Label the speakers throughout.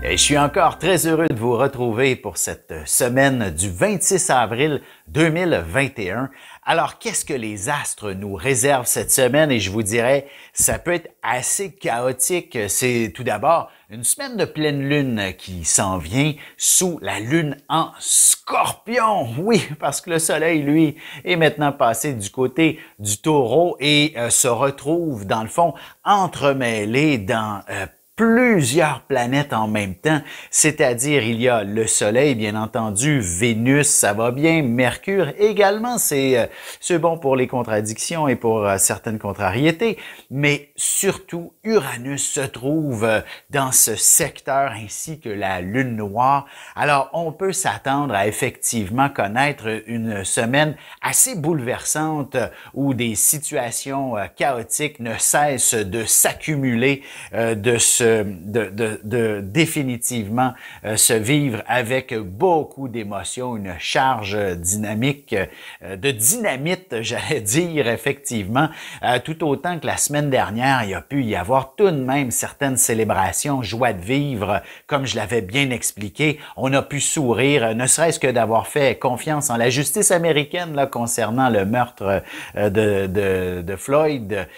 Speaker 1: Et je suis encore très heureux de vous retrouver pour cette semaine du 26 avril 2021. Alors, qu'est-ce que les astres nous réservent cette semaine? Et je vous dirais, ça peut être assez chaotique. C'est tout d'abord une semaine de pleine lune qui s'en vient sous la lune en Scorpion. Oui, parce que le soleil, lui, est maintenant passé du côté du Taureau et se retrouve, dans le fond, entremêlé dans plusieurs planètes en même temps, c'est-à-dire il y a le Soleil, bien entendu, Vénus, ça va bien, Mercure également, c'est bon pour les contradictions et pour certaines contrariétés, mais surtout Uranus se trouve dans ce secteur ainsi que la Lune noire. Alors, on peut s'attendre à effectivement connaître une semaine assez bouleversante où des situations chaotiques ne cessent de s'accumuler, de définitivement se vivre avec beaucoup d'émotions, une charge dynamique, de dynamite, j'allais dire, effectivement, tout autant que la semaine dernière, il y a pu y avoir tout de même certaines célébrations, joie de vivre, comme je l'avais bien expliqué, on a pu sourire, ne serait-ce que d'avoir fait confiance en la justice américaine là, concernant le meurtre de Floyd.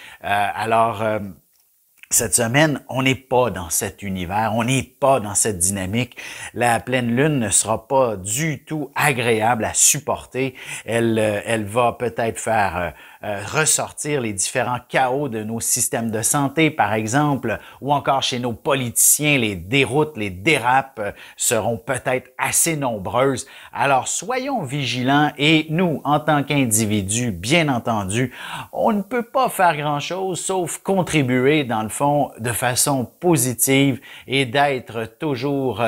Speaker 1: Cette semaine, on n'est pas dans cet univers, on n'est pas dans cette dynamique. La pleine lune ne sera pas du tout agréable à supporter. Elle va peut-être faire ressortir les différents chaos de nos systèmes de santé, par exemple, ou encore chez nos politiciens, les déroutes, les dérapes seront peut-être assez nombreuses. Alors, soyons vigilants et nous, en tant qu'individus, bien entendu, on ne peut pas faire grand-chose sauf contribuer, dans le fond, de façon positive et d'être toujours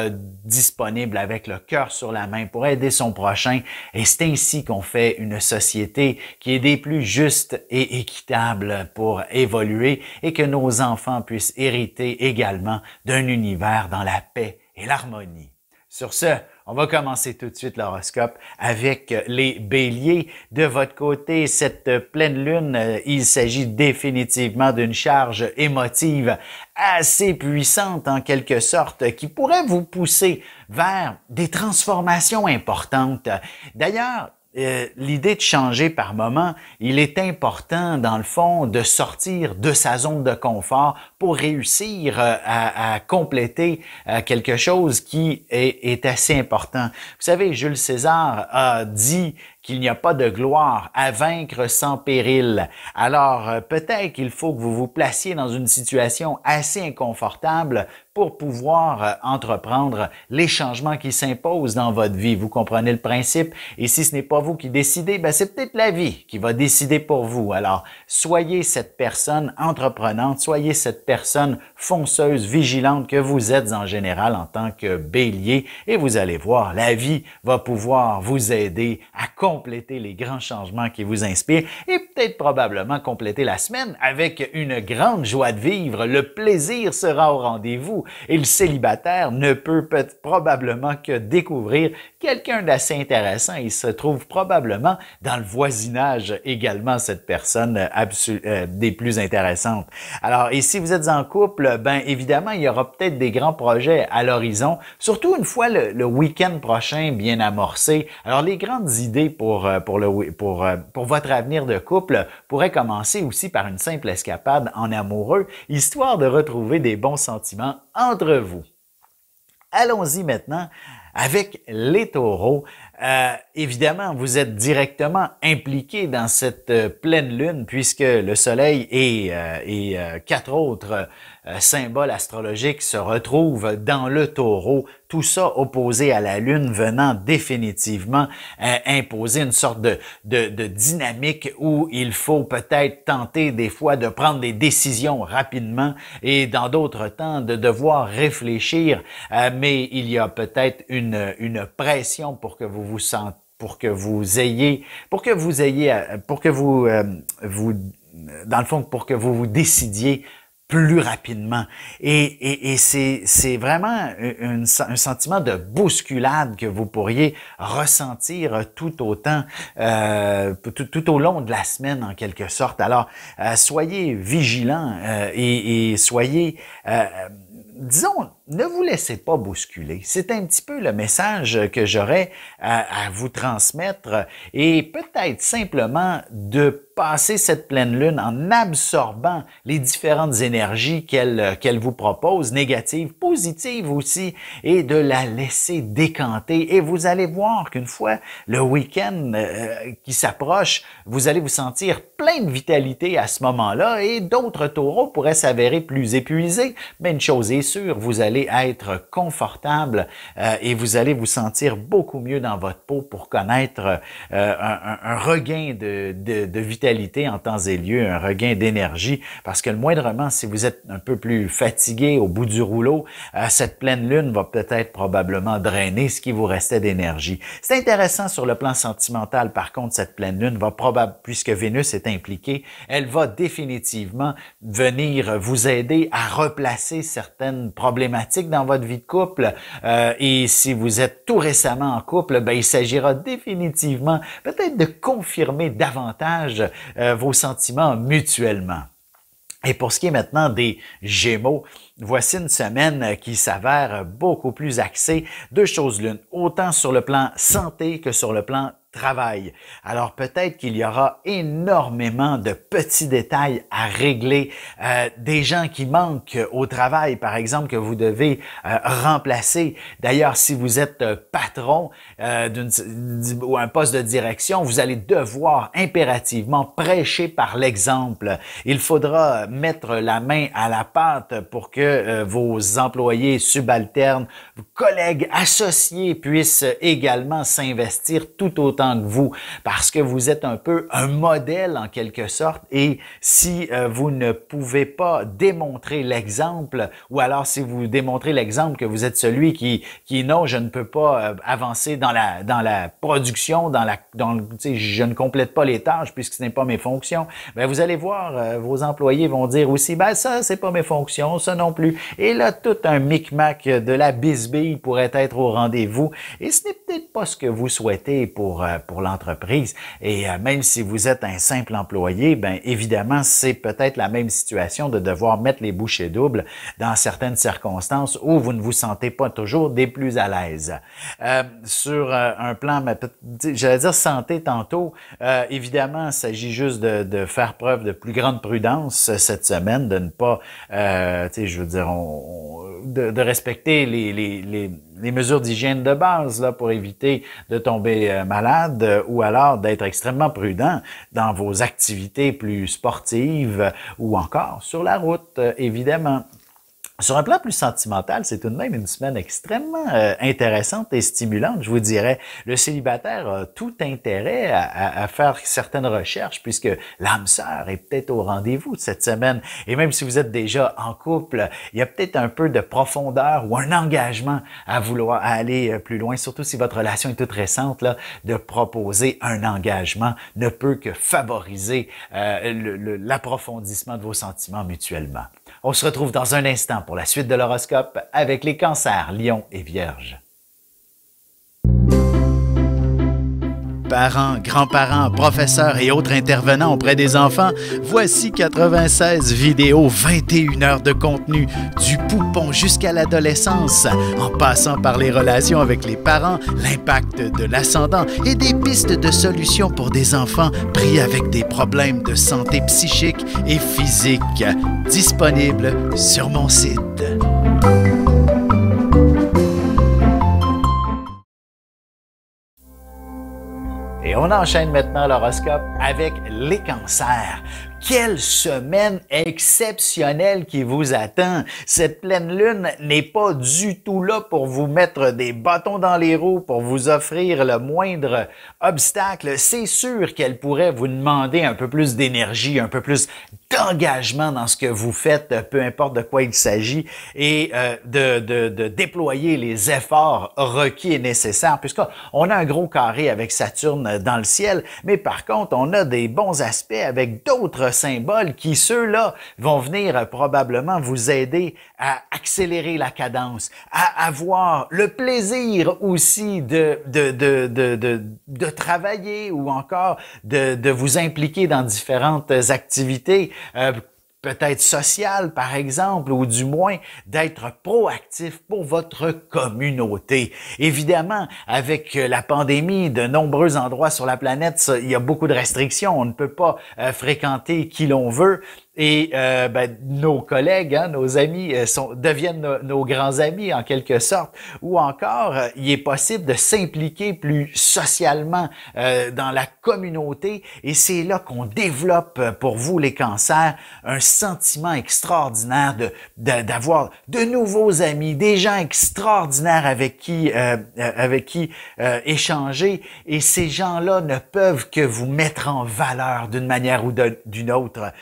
Speaker 1: disponible avec le cœur sur la main pour aider son prochain. Et c'est ainsi qu'on fait une société qui est des plus justes et équitable pour évoluer et que nos enfants puissent hériter également d'un univers dans la paix et l'harmonie. Sur ce, on va commencer tout de suite l'horoscope avec les béliers. De votre côté, cette pleine lune, il s'agit définitivement d'une charge émotive assez puissante en quelque sorte qui pourrait vous pousser vers des transformations importantes. D'ailleurs, l'idée de changer par moment, il est important, dans le fond, de sortir de sa zone de confort pour réussir à compléter quelque chose qui est assez important. Vous savez, Jules César a dit qu'il n'y a pas de gloire à vaincre sans péril. Alors, peut-être qu'il faut que vous vous placiez dans une situation assez inconfortable pour pouvoir entreprendre les changements qui s'imposent dans votre vie. Vous comprenez le principe? Et si ce n'est pas vous qui décidez, ben c'est peut-être la vie qui va décider pour vous. Alors, soyez cette personne entreprenante, soyez cette personne fonceuse, vigilante que vous êtes en général en tant que bélier et vous allez voir, la vie va pouvoir vous aider à compléter les grands changements qui vous inspirent et peut-être probablement compléter la semaine avec une grande joie de vivre. Le plaisir sera au rendez-vous et le célibataire ne peut probablement que découvrir quelqu'un d'assez intéressant. Il se trouve probablement dans le voisinage également, cette personne des plus intéressantes. Alors, et si vous êtes en couple, ben évidemment, il y aura peut-être des grands projets à l'horizon, surtout une fois le week-end prochain bien amorcé. Alors, les grandes idées pour votre avenir de couple pourraient commencer aussi par une simple escapade en amoureux, histoire de retrouver des bons sentiments entre vous. Allons-y maintenant avec les taureaux. Évidemment, vous êtes directement impliqué dans cette pleine lune puisque le soleil et quatre autres symboles astrologiques se retrouvent dans le taureau. Tout ça opposé à la lune venant définitivement imposer une sorte de dynamique où il faut peut-être tenter des fois de prendre des décisions rapidement et dans d'autres temps de devoir réfléchir, mais il y a peut-être une pression pour que vous vous décidiez plus rapidement. Et c'est vraiment un sentiment de bousculade que vous pourriez ressentir tout autant, tout au long de la semaine en quelque sorte. Alors, soyez vigilants et soyez, disons, ne vous laissez pas bousculer. C'est un petit peu le message que j'aurais à vous transmettre et peut-être simplement de passer cette pleine lune en absorbant les différentes énergies qu'elle vous propose, négatives, positives aussi, et de la laisser décanter. Et vous allez voir qu'une fois le week-end qui s'approche, vous allez vous sentir plein de vitalité à ce moment-là et d'autres taureaux pourraient s'avérer plus épuisés. Mais une chose est sûre, vous allez être confortable et vous allez vous sentir beaucoup mieux dans votre peau pour connaître un regain de vitalité en temps et lieu, un regain d'énergie, parce que le moindrement, si vous êtes un peu plus fatigué au bout du rouleau, cette pleine lune va peut-être probablement drainer ce qui vous restait d'énergie. C'est intéressant sur le plan sentimental, par contre, cette pleine lune va probablement, puisque Vénus est impliquée, elle va définitivement venir vous aider à replacer certaines problématiques dans votre vie de couple, et si vous êtes tout récemment en couple, ben, il s'agira définitivement peut-être de confirmer davantage vos sentiments mutuellement. Et pour ce qui est maintenant des Gémeaux, voici une semaine qui s'avère beaucoup plus axée, deux choses l'une, autant sur le plan santé que sur le plan travail. Alors peut-être qu'il y aura énormément de petits détails à régler, des gens qui manquent au travail, par exemple, que vous devez remplacer. D'ailleurs, si vous êtes patron ou un poste de direction, vous allez devoir impérativement prêcher par l'exemple. Il faudra mettre la main à la pâte pour que vos employés subalternes, vos collègues associés puissent également s'investir tout autant que vous, parce que vous êtes un peu un modèle en quelque sorte, et si vous ne pouvez pas démontrer l'exemple, ou alors si vous démontrez l'exemple que vous êtes celui qui non, je ne peux pas avancer dans la production, je ne complète pas les tâches puisque ce n'est pas mes fonctions, ben vous allez voir, vos employés vont dire aussi, ben ça, c'est pas mes fonctions, ça non plus. Et là, tout un micmac de la bisbille pourrait être au rendez-vous, et ce n'est peut-être pas ce que vous souhaitez pour l'entreprise. Et même si vous êtes un simple employé, ben évidemment, c'est peut-être la même situation de devoir mettre les bouchées doubles dans certaines circonstances où vous ne vous sentez pas toujours des plus à l'aise. Sur un plan, j'allais dire santé tantôt, évidemment, il s'agit juste de faire preuve de plus grande prudence cette semaine, de ne pas, je veux dire, de respecter les mesures d'hygiène de base là pour éviter de tomber malade ou alors d'être extrêmement prudent dans vos activités plus sportives ou encore sur la route, évidemment. Sur un plan plus sentimental, c'est tout de même une semaine extrêmement intéressante et stimulante, je vous dirais. Le célibataire a tout intérêt à faire certaines recherches puisque l'âme sœur est peut-être au rendez-vous cette semaine. Et même si vous êtes déjà en couple, il y a peut-être un peu de profondeur ou un engagement à vouloir aller plus loin, surtout si votre relation est toute récente, là, de proposer un engagement ne peut que favoriser l'approfondissement de vos sentiments mutuellement. On se retrouve dans un instant pour la suite de l'horoscope avec les cancers, lions et vierges. Parents, grands-parents, professeurs et autres intervenants auprès des enfants, voici 96 vidéos, 21 heures de contenu, du poupon jusqu'à l'adolescence, en passant par les relations avec les parents, l'impact de l'ascendant et des pistes de solutions pour des enfants pris avec des problèmes de santé psychique et physique, disponibles sur mon site. Et on enchaîne maintenant l'horoscope avec les cancers. Quelle semaine exceptionnelle qui vous attend! Cette pleine lune n'est pas du tout là pour vous mettre des bâtons dans les roues, pour vous offrir le moindre obstacle. C'est sûr qu'elle pourrait vous demander un peu plus d'énergie, un peu plus d'engagement dans ce que vous faites, peu importe de quoi il s'agit, et de déployer les efforts requis et nécessaires, puisqu'on a un gros carré avec Saturne dans le ciel, mais par contre, on a des bons aspects avec d'autres symboles qui, ceux-là, vont venir probablement vous aider à accélérer la cadence, à avoir le plaisir aussi de travailler ou encore de vous impliquer dans différentes activités. peut-être social, par exemple, ou du moins d'être proactif pour votre communauté. Évidemment, avec la pandémie, de nombreux endroits sur la planète, il y a beaucoup de restrictions. On ne peut pas fréquenter qui l'on veut. Et nos collègues, nos amis deviennent nos grands amis en quelque sorte. Ou encore, il est possible de s'impliquer plus socialement dans la communauté. Et c'est là qu'on développe pour vous les cancers un sentiment extraordinaire d'avoir de nouveaux amis, des gens extraordinaires avec qui échanger. Et ces gens-là ne peuvent que vous mettre en valeur d'une manière ou d'une autre.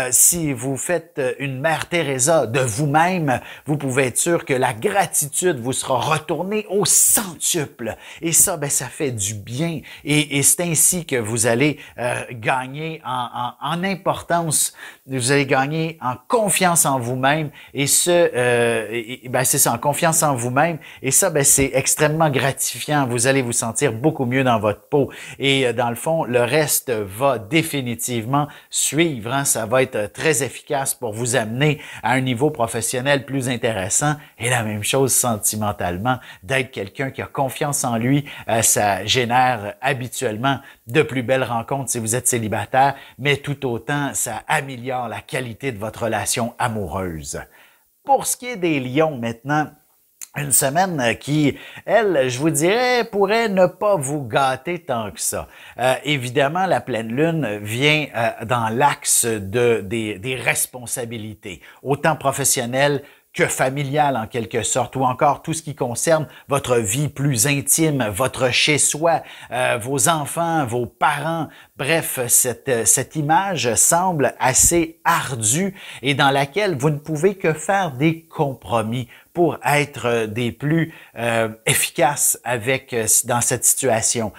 Speaker 1: Si vous faites une Mère Teresa de vous-même, vous pouvez être sûr que la gratitude vous sera retournée au centuple. Et ça, ça fait du bien. Et c'est ainsi que vous allez gagner en importance, vous allez gagner en confiance en vous-même. Et c'est ça, en confiance en vous-même. Et ça, c'est extrêmement gratifiant. Vous allez vous sentir beaucoup mieux dans votre peau. Et dans le fond, le reste va définitivement suivre. Ça va être très efficace pour vous amener à un niveau professionnel plus intéressant. Et la même chose sentimentalement, d'être quelqu'un qui a confiance en lui, ça génère habituellement de plus belles rencontres si vous êtes célibataire, mais tout autant, ça améliore la qualité de votre relation amoureuse. Pour ce qui est des lions maintenant, une semaine qui, elle, je vous dirais, pourrait ne pas vous gâter tant que ça. Évidemment, la pleine lune vient dans l'axe des responsabilités, autant professionnelles que familiale en quelque sorte, ou encore tout ce qui concerne votre vie plus intime, votre chez-soi, vos enfants, vos parents. Bref, cette image semble assez ardue et dans laquelle vous ne pouvez que faire des compromis pour être des plus efficaces dans cette situation.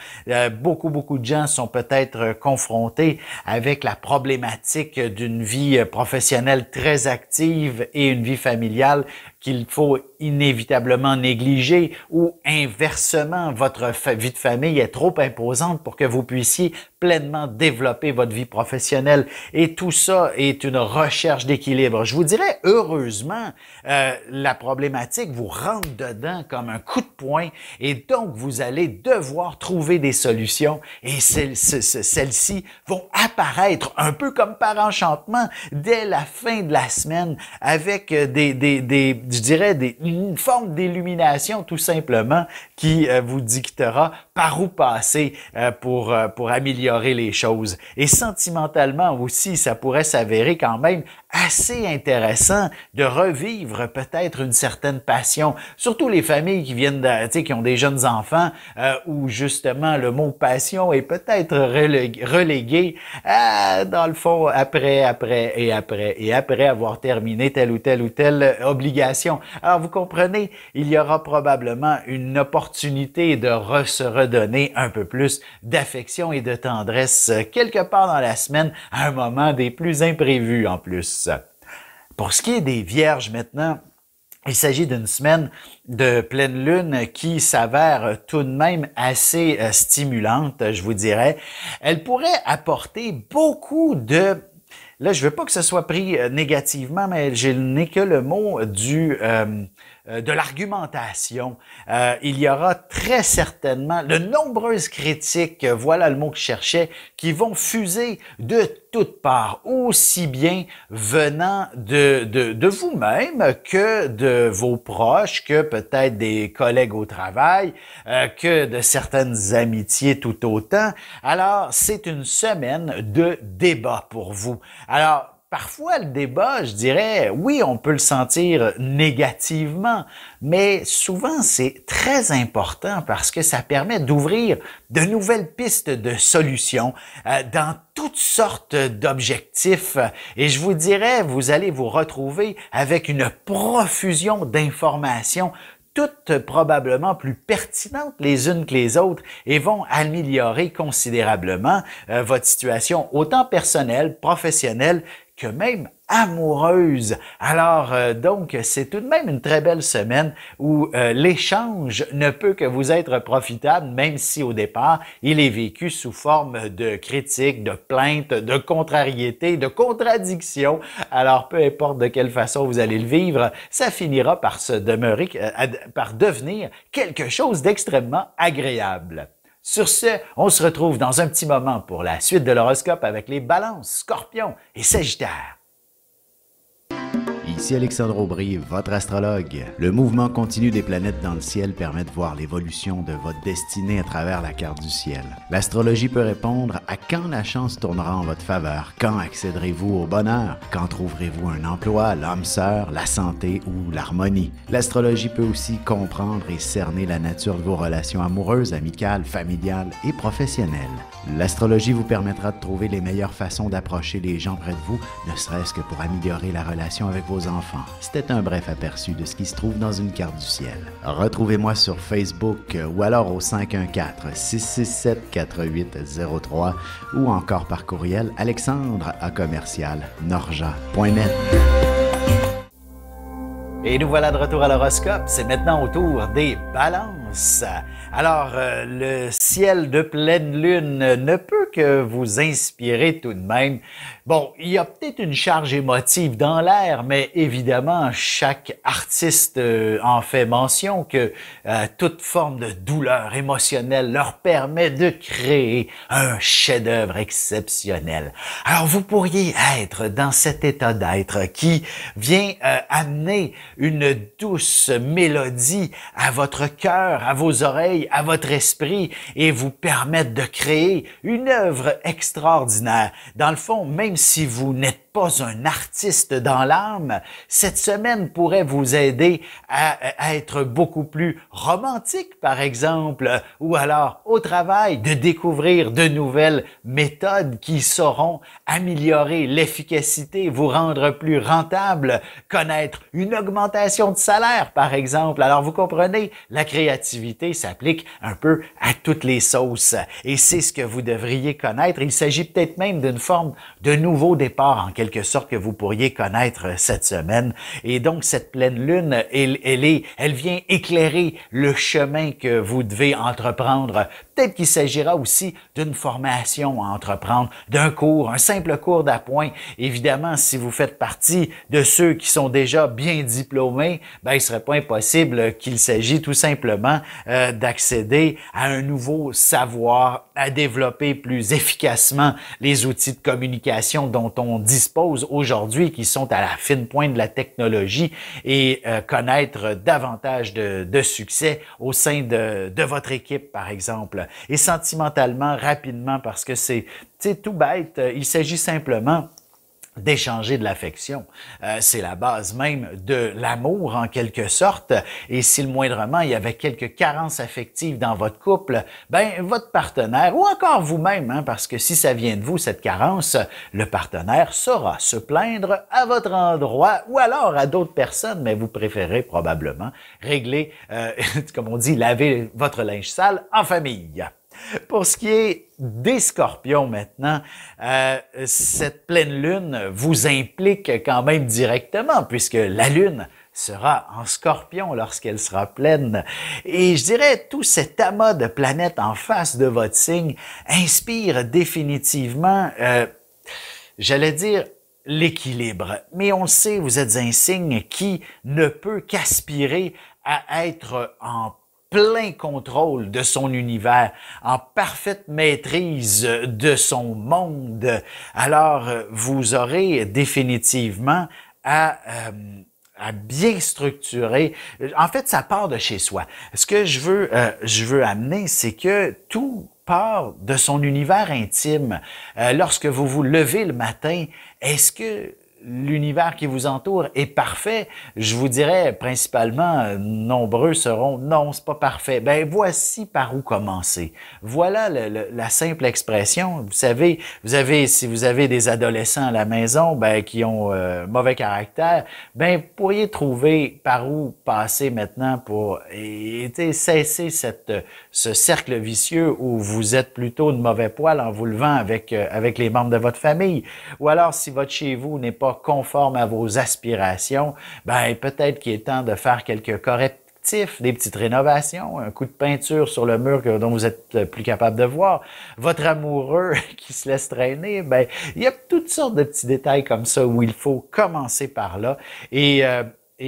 Speaker 1: Beaucoup de gens sont peut-être confrontés avec la problématique d'une vie professionnelle très active et une vie familiale qu'il faut inévitablement négliger, ou inversement, votre vie de famille est trop imposante pour que vous puissiez pleinement développer votre vie professionnelle. Et tout ça est une recherche d'équilibre. Je vous dirais, heureusement, la problématique vous rentre dedans comme un coup de poing et donc vous allez devoir trouver des solutions et celles-ci vont apparaître un peu comme par enchantement dès la fin de la semaine avec une forme d'illumination tout simplement qui vous dictera par où passer pour améliorer les choses. Et sentimentalement aussi, ça pourrait s'avérer quand même assez intéressant de revivre peut-être une certaine passion, surtout les familles qui viennent qui ont des jeunes enfants où justement le mot passion est peut-être relégué dans le fond après avoir terminé telle ou telle obligation. Alors vous comprenez, il y aura probablement une opportunité de se redonner un peu plus d'affection et de tendresse quelque part dans la semaine à un moment des plus imprévus en plus. Pour ce qui est des vierges maintenant, il s'agit d'une semaine de pleine lune qui s'avère tout de même assez stimulante, je vous dirais. Elle pourrait apporter beaucoup de... Là, je veux pas que ce soit pris négativement, mais je n'ai que le mot de l'argumentation. Il y aura très certainement de nombreuses critiques, voilà le mot que je cherchais, qui vont fuser de toutes parts, aussi bien venant de vous-même que de vos proches, que peut-être des collègues au travail, que de certaines amitiés tout autant. Alors, c'est une semaine de débat pour vous. Alors, parfois, le débat, je dirais, oui, on peut le sentir négativement, mais souvent, c'est très important parce que ça permet d'ouvrir de nouvelles pistes de solutions dans toutes sortes d'objectifs. Et je vous dirais, vous allez vous retrouver avec une profusion d'informations toutes probablement plus pertinentes les unes que les autres et vont améliorer considérablement votre situation, autant personnelle, professionnelle, que même amoureuse. Alors, donc, c'est tout de même une très belle semaine où l'échange ne peut que vous être profitable, même si au départ, il est vécu sous forme de critiques, de plaintes, de contrariétés, de contradictions. Alors, peu importe de quelle façon vous allez le vivre, ça finira par par devenir quelque chose d'extrêmement agréable. Sur ce, on se retrouve dans un petit moment pour la suite de l'horoscope avec les Balances, Scorpions et Sagittaires.
Speaker 2: Ici Alexandre Aubry, votre astrologue. Le mouvement continu des planètes dans le ciel permet de voir l'évolution de votre destinée à travers la carte du ciel. L'astrologie peut répondre à quand la chance tournera en votre faveur, quand accéderez-vous au bonheur, quand trouverez-vous un emploi, l'âme sœur, la santé ou l'harmonie. L'astrologie peut aussi comprendre et cerner la nature de vos relations amoureuses, amicales, familiales et professionnelles. L'astrologie vous permettra de trouver les meilleures façons d'approcher les gens près de vous, ne serait-ce que pour améliorer la relation avec vos enfants. C'était un bref aperçu de ce qui se trouve dans une carte du ciel. Retrouvez-moi sur Facebook ou alors au 514-667-4803 ou encore par courriel alexandre@norja.net.
Speaker 1: Et nous voilà de retour à l'horoscope. C'est maintenant au tour des Balances. Alors, le ciel de pleine lune ne peut que vous inspirer tout de même. Bon, il y a peut-être une charge émotive dans l'air, mais évidemment, chaque artiste en fait mention que toute forme de douleur émotionnelle leur permet de créer un chef-d'œuvre exceptionnel. Alors, vous pourriez être dans cet état d'être qui vient amener une douce mélodie à votre cœur, à vos oreilles, à votre esprit et vous permettre de créer une œuvre extraordinaire. Dans le fond, même si vous n'êtes pas un artiste dans l'âme, cette semaine pourrait vous aider à être beaucoup plus romantique, par exemple, ou alors au travail, de découvrir de nouvelles méthodes qui sauront améliorer l'efficacité, vous rendre plus rentable, connaître une augmentation de salaire, par exemple. Alors, vous comprenez, la créativité s'applique un peu à toutes les sauces et c'est ce que vous devriez connaître. Il s'agit peut-être même d'une forme de nouveau départ, en quelque sorte, que vous pourriez connaître cette semaine. Et donc, cette pleine lune, elle vient éclairer le chemin que vous devez entreprendre. Peut-être qu'il s'agira aussi d'une formation à entreprendre, d'un cours, un simple cours d'appoint. Évidemment, si vous faites partie de ceux qui sont déjà bien diplômés, ben, il serait pas impossible qu'il s'agit tout simplement d'accéder à un nouveau savoir, à développer plus efficacement les outils de communication dont on dispose aujourd'hui, qui sont à la fine pointe de la technologie et connaître davantage de succès au sein de votre équipe, par exemple. Et sentimentalement, rapidement, parce que c'est tout bête, il s'agit simplement d'échanger de l'affection. C'est la base même de l'amour en quelque sorte. Et si le moindrement il y avait quelques carences affectives dans votre couple, ben votre partenaire ou encore vous-même, parce que si ça vient de vous cette carence, le partenaire saura se plaindre à votre endroit ou alors à d'autres personnes, mais vous préférez probablement régler, comme on dit, laver votre linge sale en famille. Pour ce qui est des Scorpions maintenant, cette pleine lune vous implique quand même directement puisque la lune sera en Scorpion lorsqu'elle sera pleine. Et je dirais, tout cet amas de planètes en face de votre signe inspire définitivement, j'allais dire, l'équilibre. Mais on le sait, vous êtes un signe qui ne peut qu'aspirer à être en plein contrôle de son univers, en parfaite maîtrise de son monde. Alors, vous aurez définitivement à bien structurer. En fait, ça part de chez soi. Ce que je veux amener, c'est que tout part de son univers intime. Lorsque vous vous levez le matin, est-ce que l'univers qui vous entoure est parfait? Je vous dirais principalement, nombreux seront, non, c'est pas parfait. Ben, voici par où commencer. Voilà la simple expression. Vous savez, si vous avez des adolescents à la maison, ben, qui ont mauvais caractère, ben, vous pourriez trouver par où passer maintenant pour cesser ce cercle vicieux où vous êtes plutôt de mauvais poil en vous levant avec les membres de votre famille. Ou alors, si votre chez vous n'est pas pas conforme à vos aspirations, ben peut-être qu'il est temps de faire quelques correctifs, des petites rénovations, un coup de peinture sur le mur dont vous êtes plus capable de voir, votre amoureux qui se laisse traîner, ben il y a toutes sortes de petits détails comme ça où il faut commencer par là et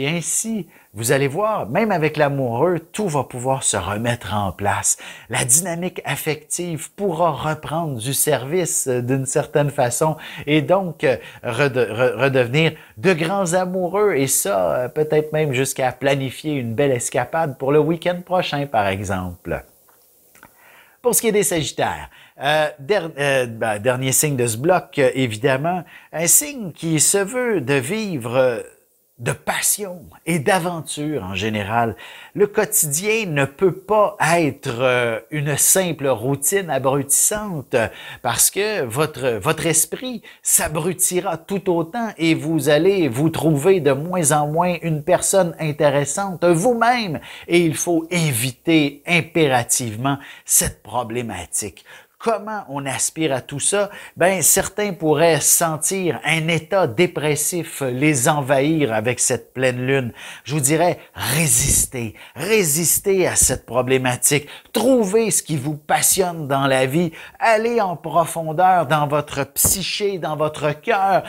Speaker 1: ainsi, vous allez voir, même avec l'amoureux, tout va pouvoir se remettre en place. La dynamique affective pourra reprendre du service d'une certaine façon et donc redevenir de grands amoureux et ça, peut-être même jusqu'à planifier une belle escapade pour le week-end prochain, par exemple. Pour ce qui est des Sagittaires, dernier signe de ce bloc, évidemment, un signe qui se veut de vivre de passion et d'aventure en général. Le quotidien ne peut pas être une simple routine abrutissante parce que votre esprit s'abrutira tout autant et vous allez vous trouver de moins en moins une personne intéressante vous-même et il faut éviter impérativement cette problématique. Comment on aspire à tout ça? Ben, certains pourraient sentir un état dépressif les envahir avec cette pleine lune. Je vous dirais, résistez à cette problématique. Trouvez ce qui vous passionne dans la vie. Allez en profondeur dans votre psyché, dans votre cœur,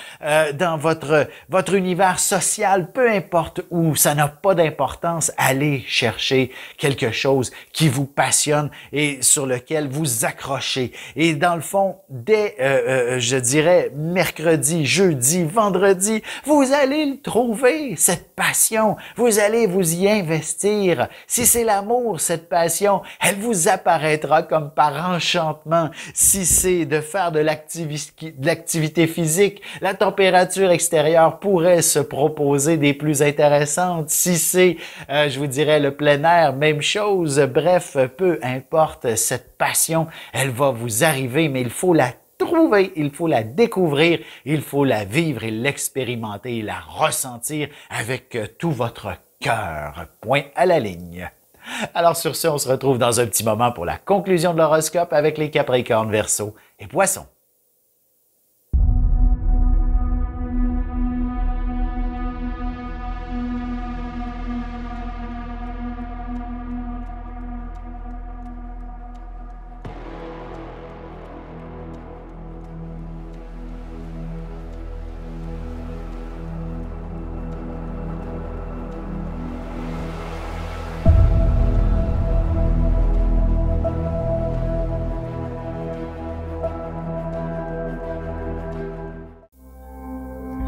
Speaker 1: dans votre univers social, peu importe où, ça n'a pas d'importance. Allez chercher quelque chose qui vous passionne et sur lequel vous accrochez. Et dans le fond, dès, je dirais, mercredi, jeudi, vendredi, vous allez le trouver, cette passion. Vous allez vous y investir. Si c'est l'amour, cette passion, elle vous apparaîtra comme par enchantement. Si c'est de faire de l'activité physique, la température extérieure pourrait se proposer des plus intéressantes. Si c'est, je vous dirais, le plein air, même chose. Bref, peu importe, cette passion, elle va vous arriver, mais il faut la trouver, il faut la découvrir, il faut la vivre et l'expérimenter et la ressentir avec tout votre cœur. Point à la ligne. Alors sur ce, on se retrouve dans un petit moment pour la conclusion de l'horoscope avec les Capricornes, Verseaux et Poissons.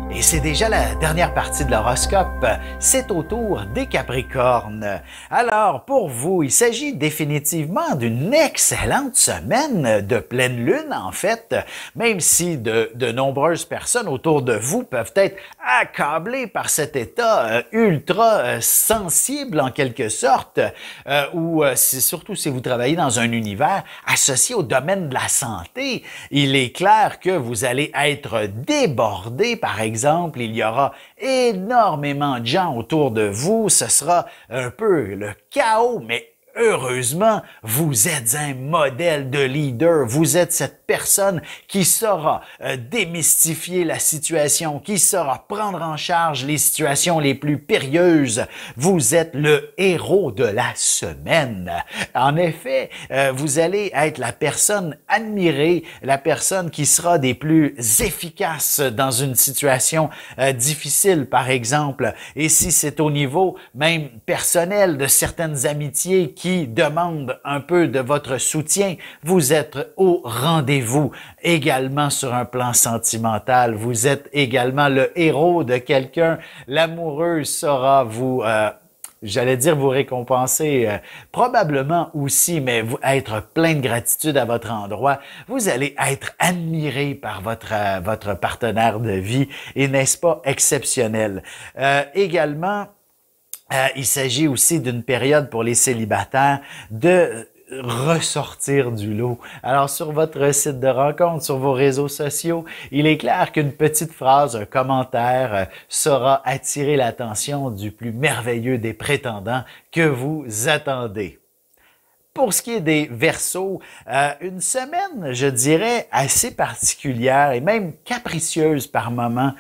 Speaker 1: Et c'est déjà la dernière partie de l'horoscope, c'est au tour des Capricornes. Alors, pour vous, il s'agit définitivement d'une excellente semaine de pleine lune, en fait, même si de nombreuses personnes autour de vous peuvent être accablées par cet état ultra sensible, en quelque sorte, ou surtout si vous travaillez dans un univers associé au domaine de la santé, il est clair que vous allez être débordé, par exemple, il y aura énormément de gens autour de vous, ce sera un peu le chaos, mais heureusement, vous êtes un modèle de leader, vous êtes cette personne qui saura démystifier la situation, qui saura prendre en charge les situations les plus périlleuses. Vous êtes le héros de la semaine. En effet, vous allez être la personne admirée, la personne qui sera des plus efficaces dans une situation difficile, par exemple. Et si c'est au niveau même personnel de certaines amitiés qui demandent un peu de votre soutien, vous êtes au rendez-vous. Également sur un plan sentimental, vous êtes également le héros de quelqu'un. L'amoureux saura vous... j'allais dire vous récompenser, probablement aussi, mais vous être plein de gratitude à votre endroit. Vous allez être admiré par votre partenaire de vie et n'est-ce pas exceptionnel? Également, il s'agit aussi d'une période pour les célibataires de ressortir du lot. Alors, sur votre site de rencontre, sur vos réseaux sociaux, il est clair qu'une petite phrase, un commentaire saura attirer l'attention du plus merveilleux des prétendants que vous attendez. Pour ce qui est des Verseaux, une semaine, je dirais, assez particulière et même capricieuse par moments.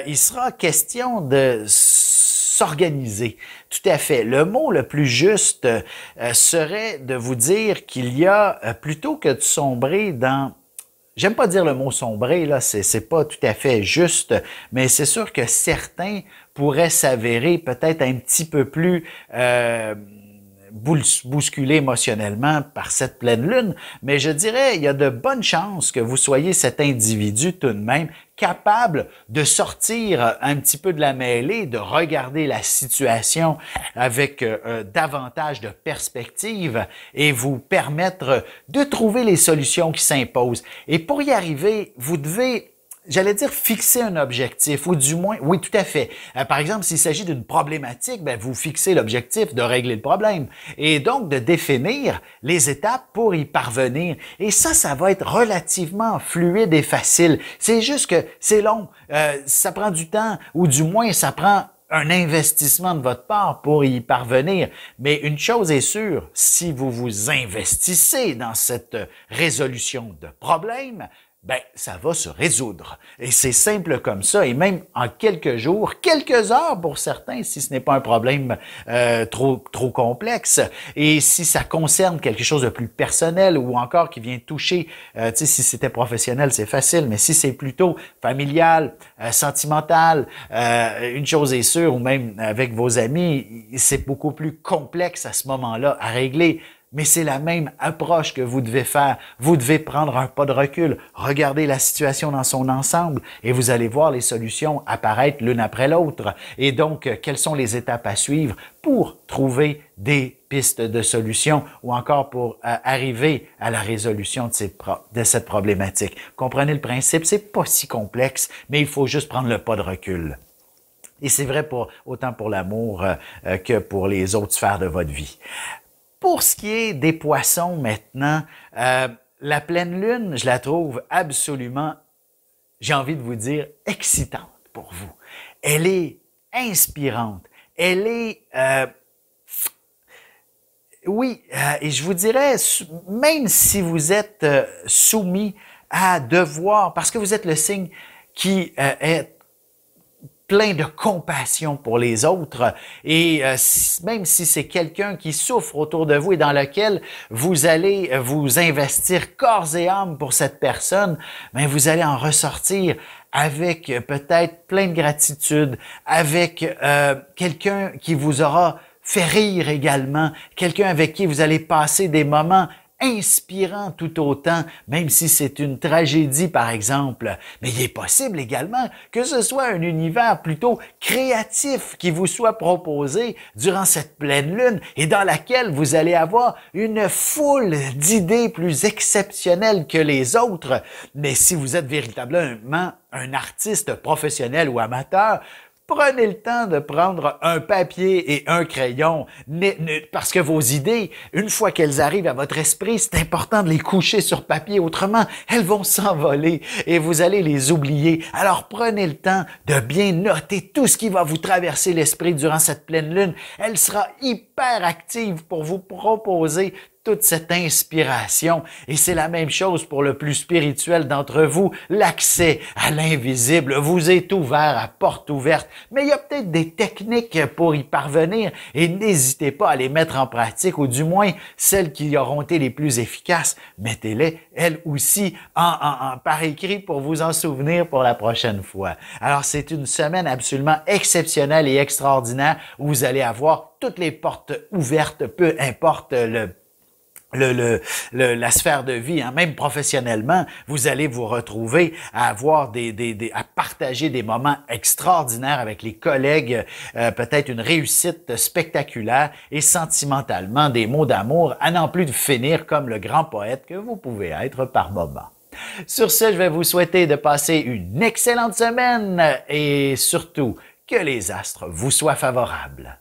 Speaker 1: Il sera question de s'organiser. Tout à fait. Le mot le plus juste serait de vous dire qu'il y a, plutôt que de sombrer dans... J'aime pas dire le mot sombrer, là, c'est pas tout à fait juste, mais c'est sûr que certains pourraient s'avérer peut-être un petit peu plus bousculé émotionnellement par cette pleine lune, mais je dirais il y a de bonnes chances que vous soyez cet individu tout de même capable de sortir un petit peu de la mêlée, de regarder la situation avec davantage de perspective et vous permettre de trouver les solutions qui s'imposent. Et pour y arriver, vous devez, j'allais dire, fixer un objectif, ou du moins, oui, tout à fait. Par exemple, s'il s'agit d'une problématique, ben, vous fixez l'objectif de régler le problème et donc de définir les étapes pour y parvenir. Et ça va être relativement fluide et facile. C'est juste que c'est long, ça prend du temps, ou du moins, ça prend un investissement de votre part pour y parvenir. Mais une chose est sûre, si vous vous investissez dans cette résolution de problème, ben, ça va se résoudre. Et c'est simple comme ça. Et même en quelques jours, quelques heures pour certains, si ce n'est pas un problème trop complexe. Et si ça concerne quelque chose de plus personnel ou encore qui vient toucher, tu sais, si c'était professionnel, c'est facile, mais si c'est plutôt familial, sentimental, une chose est sûre, ou même avec vos amis, c'est beaucoup plus complexe à ce moment-là à régler. Mais c'est la même approche que vous devez faire. Vous devez prendre un pas de recul, regarder la situation dans son ensemble et vous allez voir les solutions apparaître l'une après l'autre. Et donc, quelles sont les étapes à suivre pour trouver des pistes de solutions ou encore pour arriver à la résolution de cette problématique. Comprenez le principe, c'est pas si complexe, mais il faut juste prendre le pas de recul. Et c'est vrai autant pour l'amour que pour les autres sphères de votre vie. Pour ce qui est des poissons maintenant, la pleine lune, je la trouve absolument, j'ai envie de vous dire, excitante pour vous. Elle est inspirante. Elle est, et je vous dirais, même si vous êtes soumis à devoir, parce que vous êtes le signe qui est plein de compassion pour les autres et même si c'est quelqu'un qui souffre autour de vous et dans lequel vous allez vous investir corps et âme pour cette personne, mais vous allez en ressortir avec peut-être plein de gratitude, avec quelqu'un qui vous aura fait rire également, quelqu'un avec qui vous allez passer des moments inspirant tout autant, même si c'est une tragédie par exemple. Mais il est possible également que ce soit un univers plutôt créatif qui vous soit proposé durant cette pleine lune et dans laquelle vous allez avoir une foule d'idées plus exceptionnelles que les autres. Mais si vous êtes véritablement un artiste professionnel ou amateur, prenez le temps de prendre un papier et un crayon, parce que vos idées, une fois qu'elles arrivent à votre esprit, c'est important de les coucher sur papier, autrement, elles vont s'envoler et vous allez les oublier. Alors prenez le temps de bien noter tout ce qui va vous traverser l'esprit durant cette pleine lune. Elle sera hyper active pour vous proposer toute cette inspiration. Et c'est la même chose pour le plus spirituel d'entre vous. L'accès à l'invisible vous est ouvert à porte ouverte. Mais il y a peut-être des techniques pour y parvenir et n'hésitez pas à les mettre en pratique, ou du moins celles qui auront été les plus efficaces. Mettez-les, elles aussi, par écrit pour vous en souvenir pour la prochaine fois. Alors, c'est une semaine absolument exceptionnelle et extraordinaire où vous allez avoir toutes les portes ouvertes, peu importe la sphère de vie, hein, même professionnellement, vous allez vous retrouver à avoir à partager des moments extraordinaires avec les collègues, peut-être une réussite spectaculaire et sentimentalement des mots d'amour à n'en plus de finir comme le grand poète que vous pouvez être par moments. Sur ce, je vais vous souhaiter de passer une excellente semaine et surtout que les astres vous soient favorables.